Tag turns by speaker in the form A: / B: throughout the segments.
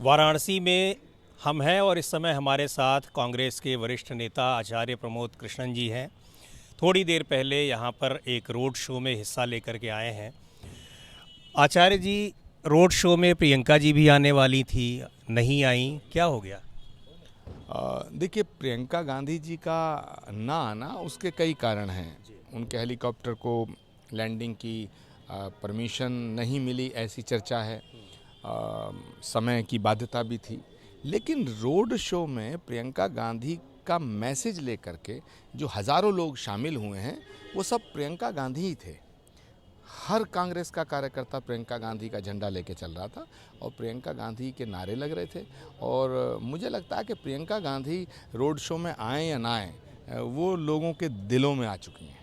A: वाराणसी में हम हैं और इस समय हमारे साथ कांग्रेस के वरिष्ठ नेता आचार्य प्रमोद कृष्णन जी हैं। थोड़ी देर पहले यहाँ पर एक रोड शो में हिस्सा लेकर के आए हैं। आचार्य जी, रोड शो में प्रियंका जी भी आने वाली थी, नहीं आई, क्या हो गया?
B: देखिए, प्रियंका गांधी जी का ना आना उसके कई कारण हैं। उनके हेलीकॉप्टर को लैंडिंग की परमिशन नहीं मिली, ऐसी चर्चा है। समय की बाध्यता भी थी, लेकिन रोड शो में प्रियंका गांधी का मैसेज लेकर के जो हज़ारों लोग शामिल हुए हैं, वो सब प्रियंका गांधी ही थे। हर कांग्रेस का कार्यकर्ता प्रियंका गांधी का झंडा लेके चल रहा था और प्रियंका गांधी के नारे लग रहे थे। और मुझे लगता है कि प्रियंका गांधी रोड शो में आए या ना आए, वो लोगों के दिलों में आ चुकी हैं।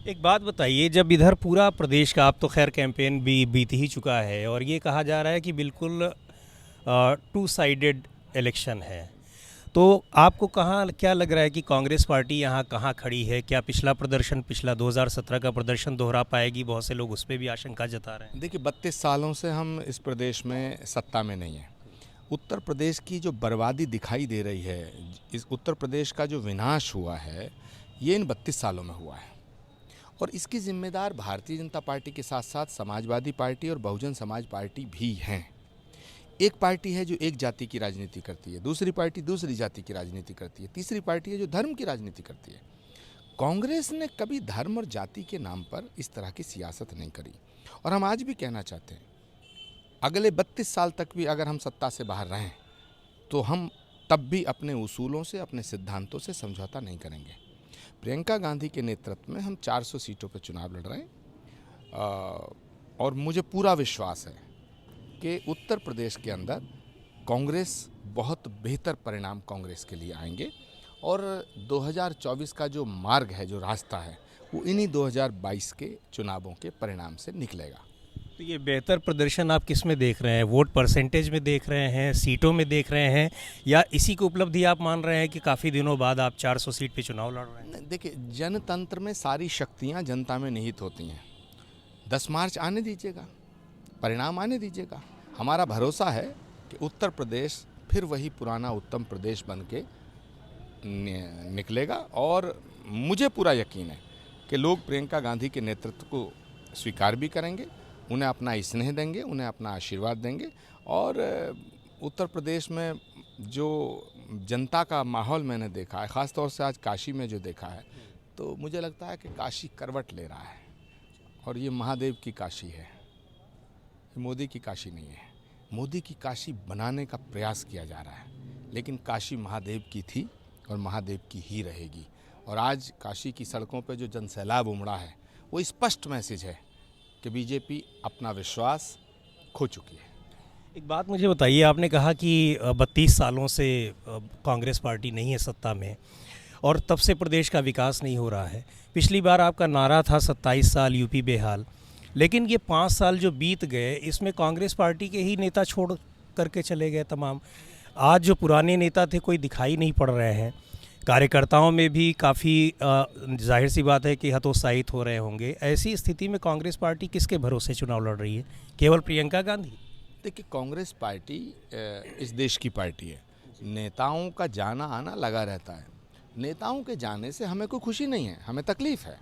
A: एक बात बताइए, जब इधर पूरा प्रदेश का, अब तो खैर कैंपेन भी बीत ही चुका है और ये कहा जा रहा है कि बिल्कुल टू साइडेड इलेक्शन है, तो आपको कहाँ क्या लग रहा है कि कांग्रेस पार्टी यहाँ कहाँ खड़ी है? क्या पिछला 2017 का प्रदर्शन दोहरा पाएगी? बहुत से लोग उस पर भी आशंका जता रहे हैं।
B: देखिए, 32 सालों से हम इस प्रदेश में सत्ता में नहीं हैं। उत्तर प्रदेश की जो बर्बादी दिखाई दे रही है, इस उत्तर प्रदेश का जो विनाश हुआ है, ये इन 32 सालों में हुआ है। और इसकी जिम्मेदार भारतीय जनता पार्टी के साथ साथ समाजवादी पार्टी और बहुजन समाज पार्टी भी हैं। एक पार्टी है जो एक जाति की राजनीति करती है, दूसरी पार्टी दूसरी जाति की राजनीति करती है, तीसरी पार्टी है जो धर्म की राजनीति करती है। कांग्रेस ने कभी धर्म और जाति के नाम पर इस तरह की सियासत नहीं करी। और हम आज भी कहना चाहते हैं, अगले 32 साल तक भी अगर हम सत्ता से बाहर रहें तो हम तब भी अपने उसूलों से, अपने सिद्धांतों से समझौता नहीं करेंगे। प्रियंका गांधी के नेतृत्व में हम 400 सीटों पर चुनाव लड़ रहे हैं और मुझे पूरा विश्वास है कि उत्तर प्रदेश के अंदर कांग्रेस, बहुत बेहतर परिणाम कांग्रेस के लिए आएंगे और 2024 का जो मार्ग है, जो रास्ता है, वो इन्हीं 2022 के चुनावों के परिणाम से निकलेगा।
A: तो ये बेहतर प्रदर्शन आप किस में देख रहे हैं? वोट परसेंटेज में देख रहे हैं, सीटों में देख रहे हैं, या इसी को उपलब्धि आप मान रहे हैं कि काफ़ी दिनों बाद आप 400 सीट पे चुनाव लड़ रहे हैं?
B: देखिए, जनतंत्र में सारी शक्तियां जनता में निहित होती हैं। 10 मार्च आने दीजिएगा, परिणाम आने दीजिएगा। हमारा भरोसा है कि उत्तर प्रदेश फिर वही पुराना उत्तम प्रदेश बन के निकलेगा और मुझे पूरा यकीन है कि लोग प्रियंका गांधी के नेतृत्व को स्वीकार भी करेंगे, उन्हें अपना स्नेह देंगे, उन्हें अपना आशीर्वाद देंगे। और उत्तर प्रदेश में जो जनता का माहौल मैंने देखा है, ख़ास तौर से आज काशी में जो देखा है, तो मुझे लगता है कि काशी करवट ले रहा है और ये महादेव की काशी है, मोदी की काशी नहीं है। मोदी की काशी बनाने का प्रयास किया जा रहा है, लेकिन काशी महादेव की थी और महादेव की ही रहेगी। और आज काशी की सड़कों पर जो जनसैलाब उमड़ा है, वो स्पष्ट मैसेज है कि बीजेपी अपना विश्वास खो चुकी है।
A: एक बात मुझे बताइए, आपने कहा कि 32 सालों से कांग्रेस पार्टी नहीं है सत्ता में और तब से प्रदेश का विकास नहीं हो रहा है। पिछली बार आपका नारा था 27 साल यूपी बेहाल, लेकिन ये 5 साल जो बीत गए, इसमें कांग्रेस पार्टी के ही नेता छोड़ करके चले गए तमाम। आज जो पुराने नेता थे, कोई दिखाई नहीं पड़ रहे हैं। कार्यकर्ताओं में भी काफ़ी जाहिर सी बात है कि हतोत्साहित हो रहे होंगे। ऐसी स्थिति में कांग्रेस पार्टी किसके भरोसे चुनाव लड़ रही है? केवल प्रियंका गांधी?
B: देखिए, कांग्रेस पार्टी इस देश की पार्टी है। नेताओं का जाना आना लगा रहता है। नेताओं के जाने से हमें कोई खुशी नहीं है, हमें तकलीफ़ है,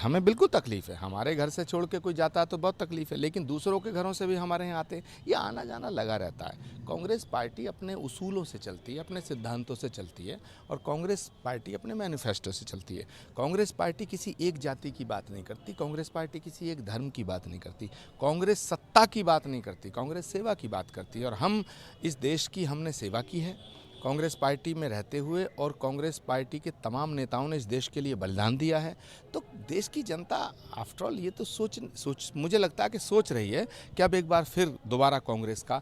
B: हमें बिल्कुल तकलीफ़ है। हमारे घर से छोड़ के कोई जाता है तो बहुत तकलीफ़ है, लेकिन दूसरों के घरों से भी हमारे यहाँ आते हैं, ये आना जाना लगा रहता है। कांग्रेस पार्टी अपने उसूलों से चलती है, अपने सिद्धांतों से चलती है और कांग्रेस पार्टी अपने मैनिफेस्टो से चलती है। कांग्रेस पार्टी किसी एक जाति की बात नहीं करती, कांग्रेस पार्टी किसी एक धर्म की बात नहीं करती, कांग्रेस सत्ता की बात नहीं करती, कांग्रेस सेवा की बात करती है। और हम इस देश की, हमने सेवा की है कांग्रेस पार्टी में रहते हुए, और कांग्रेस पार्टी के तमाम नेताओं ने इस देश के लिए बलिदान दिया है। तो देश की जनता आफ्टर ऑल ये तो सोच मुझे लगता है कि सोच रही है कि अब एक बार फिर दोबारा कांग्रेस का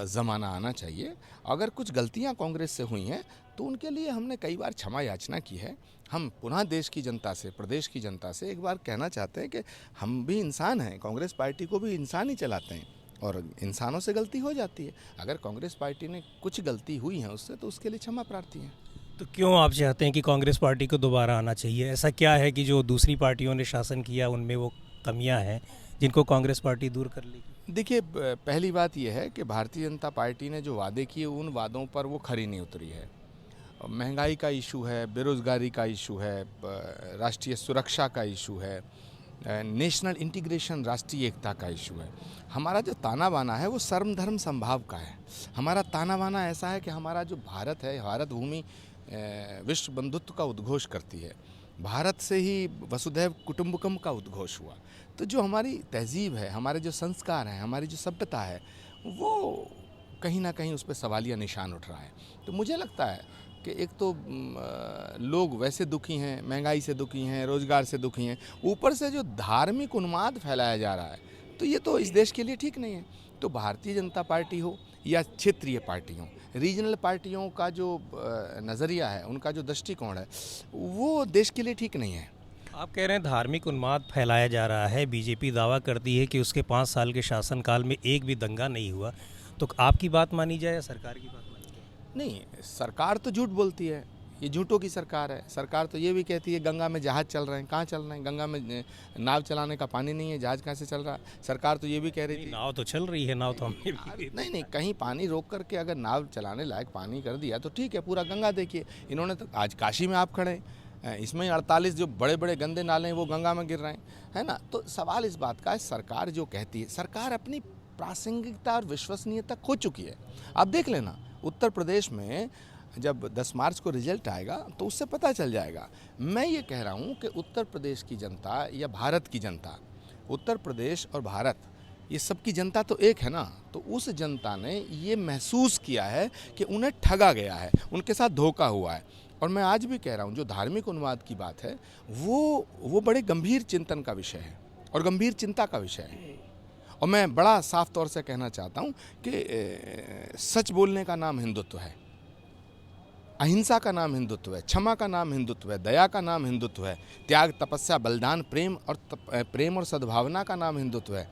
B: ज़माना आना चाहिए। अगर कुछ गलतियां कांग्रेस से हुई हैं तो उनके लिए हमने कई बार क्षमा याचना की है। हम पुनः देश की जनता से, प्रदेश की जनता से एक बार कहना चाहते हैं कि हम भी इंसान हैं, कांग्रेस पार्टी को भी इंसान ही चलाते हैं और इंसानों से गलती हो जाती है। अगर कांग्रेस पार्टी ने कुछ गलती हुई है उससे, तो उसके लिए क्षमा प्रार्थी हैं।
A: तो क्यों आप चाहते हैं कि कांग्रेस पार्टी को दोबारा आना चाहिए? ऐसा क्या है कि जो दूसरी पार्टियों ने शासन किया उनमें वो कमियां हैं जिनको कांग्रेस पार्टी दूर कर लेगी?
B: देखिए, पहली बात यह है कि भारतीय जनता पार्टी ने जो वादे किए उन वादों पर वो खरी नहीं उतरी है। महंगाई का इशू है, बेरोज़गारी का इशू है, राष्ट्रीय सुरक्षा का इशू है, नेशनल इंटीग्रेशन, राष्ट्रीय एकता का इशू है। हमारा जो ताना बाना है वो सर्व धर्म संभाव का है। हमारा ताना बाना ऐसा है कि हमारा जो भारत है, भारत भूमि विश्व बंधुत्व का उद्घोष करती है। भारत से ही वसुधैव कुटुंबकम का उद्घोष हुआ। तो जो हमारी तहजीब है, हमारे जो संस्कार हैं, हमारी जो सभ्यता है, वो कहीं ना कहीं उस पर सवालिया निशान उठ रहा है। तो मुझे लगता है कि एक तो लोग वैसे दुखी हैं, महंगाई से दुखी हैं, रोज़गार से दुखी हैं, ऊपर से जो धार्मिक उन्माद फैलाया जा रहा है, तो ये तो इस देश के लिए ठीक नहीं है। तो भारतीय जनता पार्टी हो या क्षेत्रीय पार्टी हो, रीजनल पार्टियों का जो नज़रिया है, उनका जो दृष्टिकोण है, वो देश के लिए ठीक नहीं है।
A: आप कह रहे हैं धार्मिक उन्माद फैलाया जा रहा है। बीजेपी दावा करती है कि उसके 5 साल के शासनकाल में एक भी दंगा नहीं हुआ। तो आपकी बात मानी जाए या सरकार की बात मानी जाए?
B: नहीं, सरकार तो झूठ बोलती है, ये झूठों की सरकार है। सरकार तो ये भी कहती है गंगा में जहाज़ चल रहे हैं। कहाँ चल रहे हैं? गंगा में नाव चलाने का पानी नहीं है, जहाज़ कहाँ से चल रहा है? सरकार तो ये भी कह रही थी
A: नाव तो चल रही है, नाव तो हमने भी
B: नहीं, कहीं पानी रोक करके अगर नाव चलाने लायक पानी कर दिया तो ठीक है। पूरा गंगा देखिए, इन्होंने तो आज काशी में आप खड़े हैं, इसमें 48 जो बड़े बड़े गंदे नाले हैं वो गंगा में गिर रहे हैं, है ना। तो सवाल इस बात का है, सरकार जो कहती है, सरकार अपनी प्रासंगिकता और विश्वसनीयता खो चुकी है। आप देख लेना, उत्तर प्रदेश में जब 10 मार्च को रिजल्ट आएगा तो उससे पता चल जाएगा। मैं ये कह रहा हूँ कि उत्तर प्रदेश की जनता या भारत की जनता, उत्तर प्रदेश और भारत, ये सबकी जनता तो एक है ना। तो उस जनता ने ये महसूस किया है कि उन्हें ठगा गया है, उनके साथ धोखा हुआ है। और मैं आज भी कह रहा हूँ, जो धार्मिक उन्माद की बात है वो बड़े गंभीर चिंतन का विषय है और गंभीर चिंता का विषय है। और मैं बड़ा साफ तौर से कहना चाहता हूँ कि सच बोलने का नाम हिंदुत्व है, अहिंसा का नाम हिंदुत्व है, क्षमा का नाम हिंदुत्व है, दया का नाम हिंदुत्व है, त्याग, तपस्या, बलिदान, प्रेम और सद्भावना का नाम हिंदुत्व है।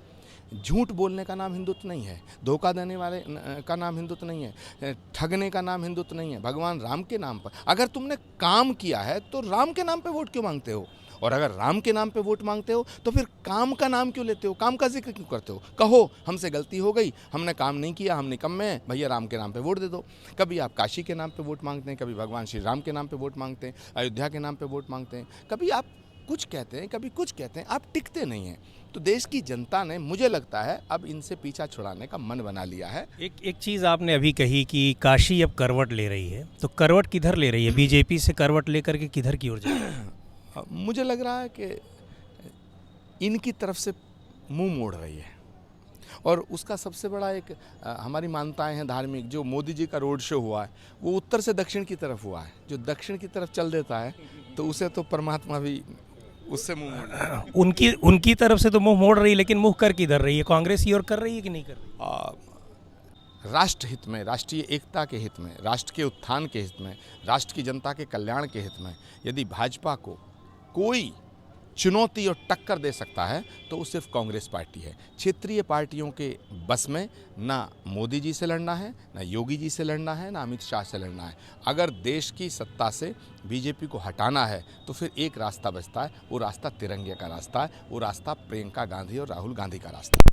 B: झूठ बोलने का नाम हिंदुत्व नहीं है, धोखा देने वाले का नाम हिंदुत्व नहीं है, ठगने का नाम हिंदुत्व नहीं है। भगवान राम के नाम पर अगर तुमने काम किया है तो राम के नाम पे वोट क्यों मांगते हो? और अगर राम के नाम पे वोट मांगते हो तो फिर काम का नाम क्यों लेते हो? काम का जिक्र क्यों करते हो? कहो हमसे गलती हो गई, हमने काम नहीं किया, हम निकम्मे हैं, भैया राम के नाम पे वोट दे दो। कभी आप काशी के नाम पे वोट मांगते हैं, कभी भगवान श्री राम के नाम पे वोट मांगते हैं, अयोध्या के नाम पे वोट मांगते हैं, कभी आप कुछ कहते हैं, कभी कुछ कहते हैं, आप टिकते नहीं हैं। तो देश की जनता ने, मुझे लगता है, अब इनसे पीछा छुड़ाने का मन बना लिया है।
A: एक चीज़ आपने अभी कही कि काशी अब करवट ले रही है, तो करवट किधर ले रही है? बीजेपी से करवट लेकर के किधर की ओर जा रही है?
B: मुझे लग रहा है कि इनकी तरफ से मुंह मोड़ रही है। और उसका सबसे बड़ा एक हमारी मान्यताएं हैं धार्मिक, जो मोदी जी का रोड शो हुआ है वो उत्तर से दक्षिण की तरफ हुआ है। जो दक्षिण की तरफ चल देता है तो उसे तो परमात्मा भी उससे मुंह मोड़
A: उनकी तरफ से तो मुंह मोड़ रही है, लेकिन मुंह कर किधर रही है? कांग्रेस की ओर कर रही है कि नहीं कर रही?
B: राष्ट्र हित में, राष्ट्रीय एकता के हित में, राष्ट्र के उत्थान के हित में, राष्ट्र की जनता के कल्याण के हित में यदि भाजपा को कोई चुनौती और टक्कर दे सकता है तो वो सिर्फ कांग्रेस पार्टी है। क्षेत्रीय पार्टियों के बस में ना मोदी जी से लड़ना है, ना योगी जी से लड़ना है, ना अमित शाह से लड़ना है। अगर देश की सत्ता से बीजेपी को हटाना है तो फिर एक रास्ता बचता है, वो रास्ता तिरंगे का रास्ता है, वो रास्ता प्रियंका गांधी और राहुल गांधी का रास्ता है।